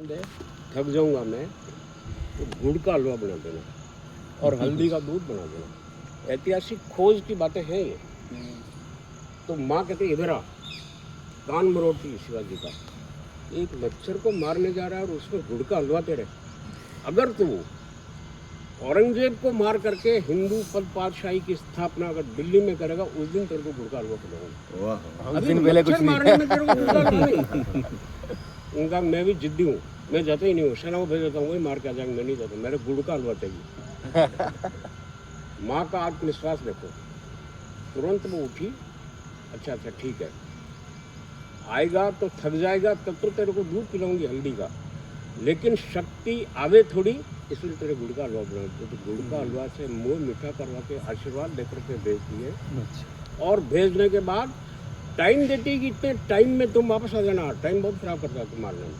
थक जाऊंगा मैं तो गुड़ का हलवा बना देना और हल्दी का दूध बना देना। ऐतिहासिक खोज की बातें हैं ये। तो माँ कहती इधर आ, कान मरोड़ती शिवाजी का, एक मच्छर को मारने जा रहा है और उसमें गुड़ का हलवा तेरे। अगर तू औरंगजेब को मार करके हिंदू पद पातशाही की स्थापना अगर दिल्ली में करेगा, उस दिन तेरे को गुड़ का हलवा खिलाऊंगा। उस दिन पहले कुछ मारने में तेरे को गुड़ का हलवा नहीं। उनका मैं भी जिद्दी हूँ, मैं जाता ही नहीं हूँ, सेना को भेज देता हूँ, वही मार के आ जाएंगे, मैं नहीं जाता, मेरे गुड़ का हलवा चाहिए। माँ का आत्मविश्वास देखो, तुरंत वो उठी, अच्छा ठीक है, आएगा तो थक जाएगा, तब तो तेरे को दूध पिलाऊंगी हल्दी का, लेकिन शक्ति आवे थोड़ी, इसलिए तेरे गुड़ का हलवा बना। तो गुड़ का हलवा से मुंह मीठा करवा के आशीर्वाद लेकर के भेज दिए। और भेजने के बाद टाइम देती कि इतने टाइम में तुम वापस आ जाना, टाइम बहुत खराब करता है तुम मारने में।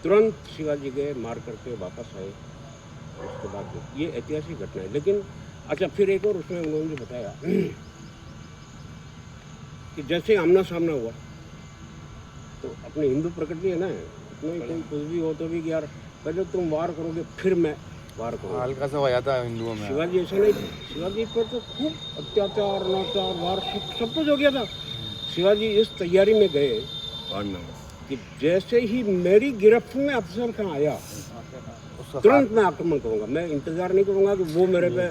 तुरंत शिवाजी गए, मार करके वापस आए। उसके बाद ये ऐतिहासिक घटना है। लेकिन अच्छा, फिर एक और उसमें उन्होंने बताया कि जैसे आमना सामना हुआ तो अपनी हिंदू प्रकृति है ना, उसमें कोई कुछ भी हो तो भी कि यार पहले तुम वार करोगे फिर मैं वार करूँगा। हल्का सा हो जाता है हिंदुओं में। शिवाजी ऐसा नहीं था, शिवाजी पर तो खूब अत्याचार नाचार वार सब कुछ हो गया था। शिवाजी इस तैयारी में गए कि जैसे ही मेरी गिरफ्त में अफजल खान आया तुरंत मैं आक्रमण करूंगा, मैं इंतजार नहीं करूंगा कि वो मेरे पे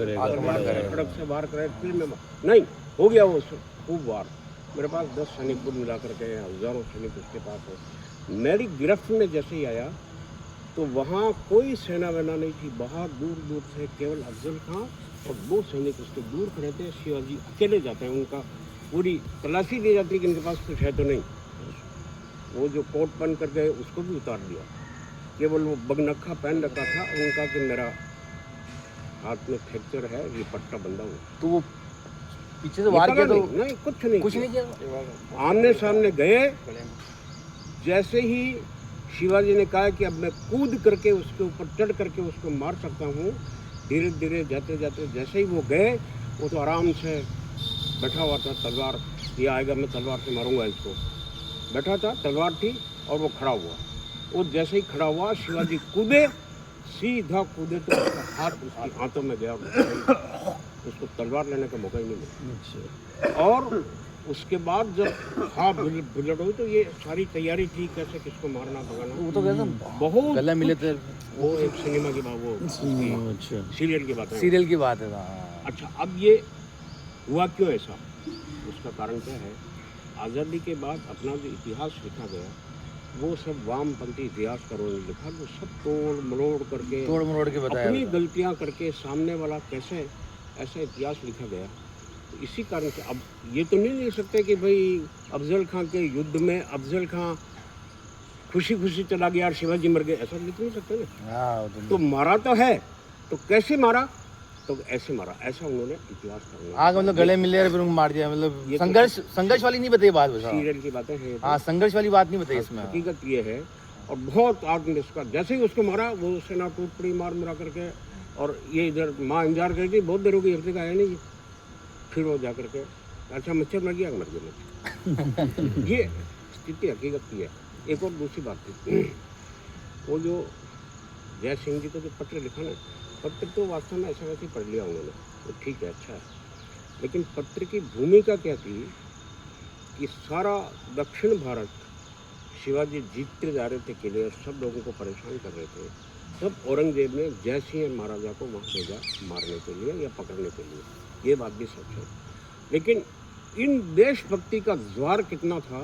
सड़क से वार करे फिर मैं नहीं। हो गया वो खूब वार। मेरे पास 10 सैनिक कुल मिला करके हजारों सैनिक उसके पास है। मेरी गिरफ्त में जैसे ही आया तो वहाँ कोई सेना वेना नहीं थी, बहुत दूर दूर से केवल अफजल खां और 2 सैनिक उसके दूर खड़े थे। शिवाजी अकेले जाते हैं, उनका पूरी तलाशी ली जाती है कि इनके पास कुछ है तो नहीं। वो जो कोट पहन कर गए उसको भी उतार दिया, केवल वो बगनखा पहन रखा था उनका कि मेरा हाथ में फ्रैक्चर है, ये पट्टा बंधा हुआ। तो वो पीछे से वार किया तो नहीं, कुछ नहीं किया। आमने सामने गए। जैसे ही शिवाजी ने कहा कि अब मैं कूद करके उसके ऊपर चढ़ करके उसको मार सकता हूँ, धीरे धीरे जाते जाते जैसे ही वो गए, वो तो आराम से बैठा हुआ था, तलवार ये आएगा मैं तलवार से मारूंगा इसको, बैठा था, तलवार थी और वो खड़ा हुआ। वो जैसे ही खड़ा हुआ शिवाजी कूदे, सीधा कूदे तो उसका हाथ उसके हाथों में गया, उसको तलवार लेने का मौका ही नहीं मिला। और उसके बाद जब हाँ बुलेट हुई तो ये सारी तैयारी थी कैसे किसको मारना भगाना। वो तो कहते बहुत गले मिले थे। वो एक सिनेमा की बात, वो सीरियल की बात है, सीरियल की बात है। अच्छा, अब ये हुआ क्यों ऐसा, उसका कारण क्या है? आज़ादी के बाद अपना जो इतिहास लिखा गया वो सब वामपंथी इतिहासकारों ने लिखा, वो सब तोड़ मरोड़ के बताया, अपनी गलतियां करके सामने वाला कैसे ऐसा इतिहास लिखा गया। तो इसी कारण से अब ये तो नहीं ले सकते कि भाई अफजल खां के युद्ध में अफजल खां खुशी खुशी चला गया और शिवाजी मर गए, ऐसा लिख नहीं सकते ना। तो मारा तो है, तो कैसे मारा, तो ऐसे मारा, ऐसा उन्होंने इतिहास करना। मतलब गले मिले और फिर उनको मार दिया, मतलब संघर्ष वाली नहीं बताई बात, सीरियल की बातें हैं। हाँ, संघर्ष वाली बात नहीं बताई इसमें। हकीकत ये है। और बहुत आत्मविश्वास, जैसे ही उसको मारा वो सेना टूट पड़ी मार मरा करके, और ये इधर माँ इंतजार कर रही, बहुत देर हो गई, अब तक आया नहीं। फिर वो जा करके अच्छा मच्छर मर गया, मर गया। ये स्थिति हकीकत की है। एक और दूसरी बात थी, वो जो जय सिंह जी को जो पत्र लिखा ना, पत्र तो वास्तव में ऐसा वैसे पढ़ लिया उन्होंने, तो ठीक है, अच्छा है, लेकिन पत्र की भूमिका क्या थी कि सारा दक्षिण भारत शिवाजी जीतते जा रहे थे किले और सब लोगों को परेशान कर रहे थे, तब औरंगजेब ने जय सिंह महाराजा को वहाँ भेजा मारने के लिए या पकड़ने के लिए, ये बात भी सच है। लेकिन इन देशभक्ति का ज्वार कितना था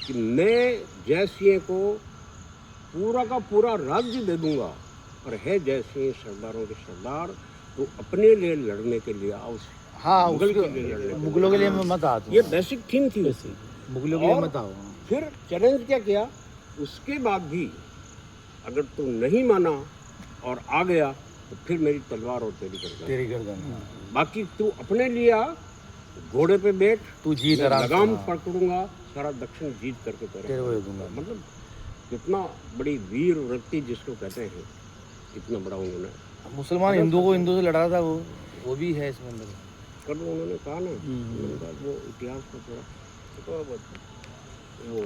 कि मैं जय सिंह को पूरा का पूरा राज्य दे दूंगा, और है जय सिंह सरदारों के सरदार, तो अपने लिए लड़ने के लिए आओ। हाँ, मुगल के लिए लड़ने, मुगलों के लिए मत आओ, ये बेसिक थीम थी उसकी, मुगलों के लिए मत आओ। फिर चैलेंज क्या किया, उसके बाद भी अगर तू नहीं माना और आ गया तो फिर मेरी तलवार और तेरी गर्दन, बाकी तू अपने लिए आ, घोड़े पे बैठ, तू जीत, लगाम पकड़ूंगा, सारा दक्षिण जीत करके तेरे दूंगा। मतलब कितना बड़ी वीर वृत्ति जिसको कहते हैं, इतना बड़ा उन्होंने मुसलमान हिंदू को हिंदू से लड़ा था, वो भी है इसमें अंदर। कल उन्होंने कहा ना, वो इतिहास को थोड़ा वो